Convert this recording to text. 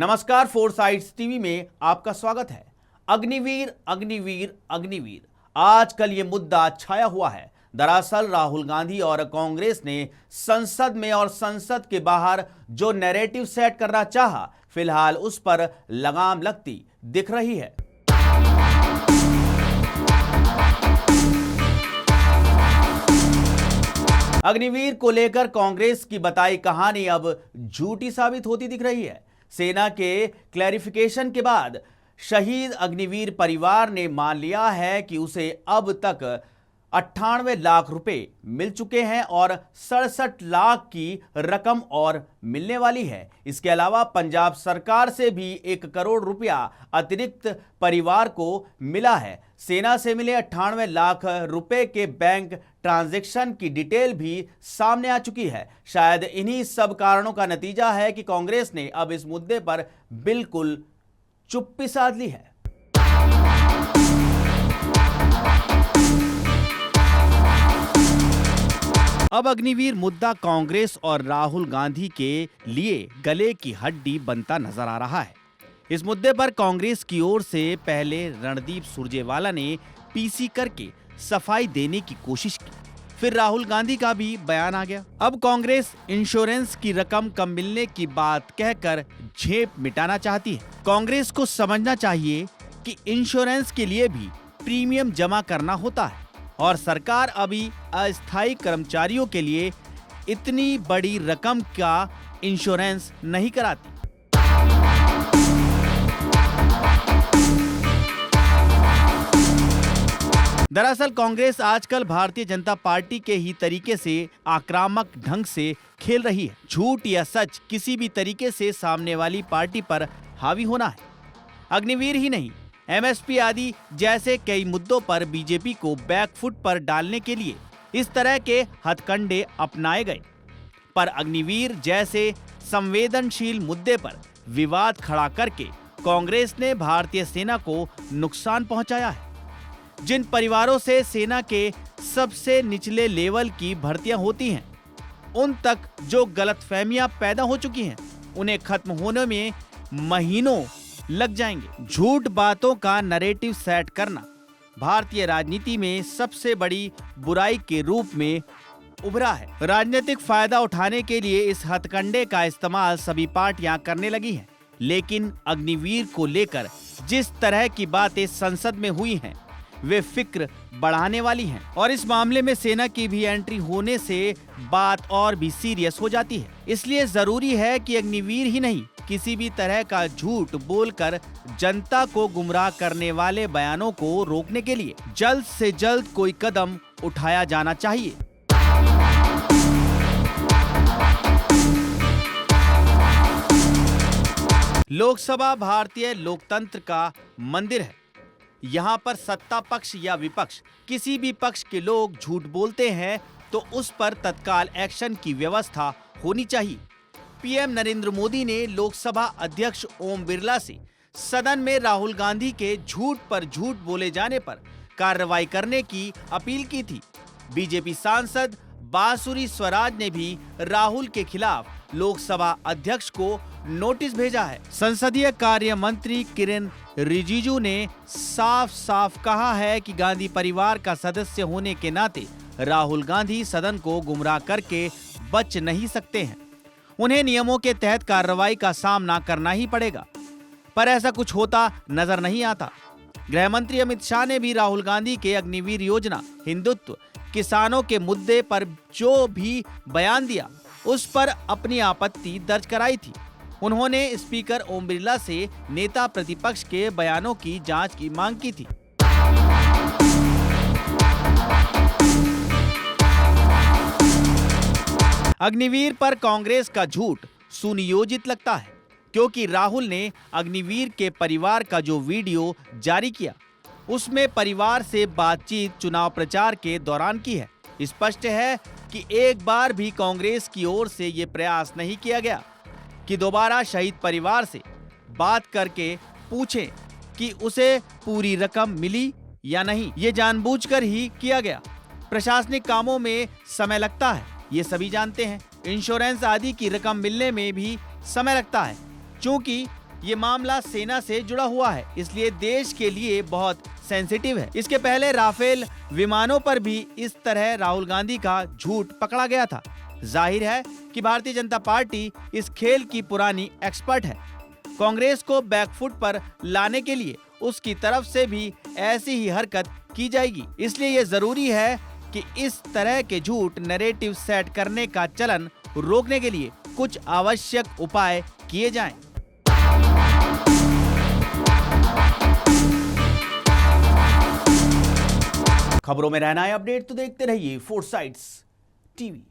नमस्कार, फोरसाइट्स टीवी में आपका स्वागत है। अग्निवीर अग्निवीर अग्निवीर, आजकल ये मुद्दा छाया हुआ है। दरअसल राहुल गांधी और कांग्रेस ने संसद में और संसद के बाहर जो नैरेटिव सेट करना चाहा, फिलहाल उस पर लगाम लगती दिख रही है। अग्निवीर को लेकर कांग्रेस की बताई कहानी अब झूठी साबित होती दिख रही है। सेना के क्लैरिफिकेशन के बाद शहीद अग्निवीर परिवार ने मान लिया है कि उसे अब तक 98 लाख रुपए मिल चुके हैं और 67 लाख की रकम और मिलने वाली है। इसके अलावा पंजाब सरकार से भी 1 करोड़ रुपया अतिरिक्त परिवार को मिला है। सेना से मिले 98 लाख रुपए के बैंक ट्रांजैक्शन की डिटेल भी सामने आ चुकी है। शायद इन्हीं सब कारणों का नतीजा है कि कांग्रेस ने अब इस मुद्दे पर बिल्कुल चुप्पी साध ली है। अब अग्निवीर मुद्दा कांग्रेस और राहुल गांधी के लिए गले की हड्डी बनता नजर आ रहा है। इस मुद्दे पर कांग्रेस की ओर से पहले रणदीप सुरजेवाला ने पीसी करके सफाई देने की कोशिश की, फिर राहुल गांधी का भी बयान आ गया। अब कांग्रेस इंश्योरेंस की रकम कम मिलने की बात कहकर झेप मिटाना चाहती है। कांग्रेस को समझना चाहिए कि इंश्योरेंस के लिए भी प्रीमियम जमा करना होता है और सरकार अभी अस्थायी कर्मचारियों के लिए इतनी बड़ी रकम का इंश्योरेंस नहीं कराती। दरअसल कांग्रेस आजकल भारतीय जनता पार्टी के ही तरीके से आक्रामक ढंग से खेल रही है। झूठ या सच किसी भी तरीके से सामने वाली पार्टी पर हावी होना है। अग्निवीर ही नहीं, एमएसपी आदि जैसे कई मुद्दों पर बीजेपी को बैकफुट पर डालने के लिए इस तरह के हथकंडे अपनाए गए, पर अग्निवीर जैसे संवेदनशील मुद्दे पर विवाद खड़ा करके कांग्रेस ने भारतीय सेना को नुकसान पहुंचाया है। जिन परिवारों से सेना के सबसे निचले लेवल की भर्तियां होती हैं, उन तक जो गलतफहमियां पैदा हो चुकी हैं, उन्हें खत्म होने में महीनों लग जाएंगे। झूठ बातों का नैरेटिव सेट करना भारतीय राजनीति में सबसे बड़ी बुराई के रूप में उभरा है। राजनीतिक फायदा उठाने के लिए इस हथकंडे का इस्तेमाल सभी पार्टियां करने लगी हैं, लेकिन अग्निवीर को लेकर जिस तरह की बातें संसद में हुई हैं, वे फिक्र बढ़ाने वाली हैं और इस मामले में सेना की भी एंट्री होने से बात और भी सीरियस हो जाती है। इसलिए जरूरी है कि अग्निवीर ही नहीं, किसी भी तरह का झूठ बोलकर जनता को गुमराह करने वाले बयानों को रोकने के लिए जल्द से जल्द कोई कदम उठाया जाना चाहिए। लोकसभा भारतीय लोकतंत्र का मंदिर है। यहाँ पर सत्ता पक्ष या विपक्ष किसी भी पक्ष के लोग झूठ बोलते हैं तो उस पर तत्काल एक्शन की व्यवस्था होनी चाहिए। पीएम नरेंद्र मोदी ने लोकसभा अध्यक्ष ओम बिरला से सदन में राहुल गांधी के झूठ पर झूठ बोले जाने पर कार्रवाई करने की अपील की थी। बीजेपी सांसद बांसुरी स्वराज ने भी राहुल के खिलाफ लोकसभा अध्यक्ष को नोटिस भेजा है। संसदीय कार्य मंत्री किरेन रिजिजू ने साफ साफ कहा है कि गांधी परिवार का सदस्य होने के नाते राहुल गांधी सदन को गुमराह करके बच नहीं सकते हैं। उन्हें नियमों के तहत कार्रवाई का सामना करना ही पड़ेगा, पर ऐसा कुछ होता नजर नहीं आता। गृह मंत्री अमित शाह ने भी राहुल गांधी के अग्निवीर योजना, हिंदुत्व, किसानों के मुद्दे पर जो भी बयान दिया, उस पर अपनी आपत्ति दर्ज कराई थी। उन्होंने स्पीकर ओम बिरला से नेता प्रतिपक्ष के बयानों की जांच की मांग की थी। अग्निवीर पर कांग्रेस का झूठ सुनियोजित लगता है, क्योंकि राहुल ने अग्निवीर के परिवार का जो वीडियो जारी किया, उसमें परिवार से बातचीत चुनाव प्रचार के दौरान की है। स्पष्ट है कि एक बार भी कांग्रेस की ओर से ये प्रयास नहीं किया गया कि दोबारा शहीद परिवार से बात करके पूछें कि उसे पूरी रकम मिली या नहीं। ये जानबूझकर ही किया गया। प्रशासनिक कामों में समय लगता है, ये सभी जानते हैं। इंश्योरेंस आदि की रकम मिलने में भी समय लगता है, क्योंकि ये मामला सेना से जुड़ा हुआ है, इसलिए देश के लिए बहुत सेंसिटिव है। इसके पहले राफेल विमानों पर भी इस तरह राहुल गांधी का झूठ पकड़ा गया था। जाहिर है कि भारतीय जनता पार्टी इस खेल की पुरानी एक्सपर्ट है। कांग्रेस को बैकफुट पर लाने के लिए उसकी तरफ से भी ऐसी ही हरकत की जाएगी। इसलिए ये जरूरी है कि इस तरह के झूठ नैरेटिव सेट करने का चलन रोकने के लिए कुछ आवश्यक उपाय किए जाएं। खबरों में रहना है अपडेट तो देखते रहिए फोर्साइट्स टीवी।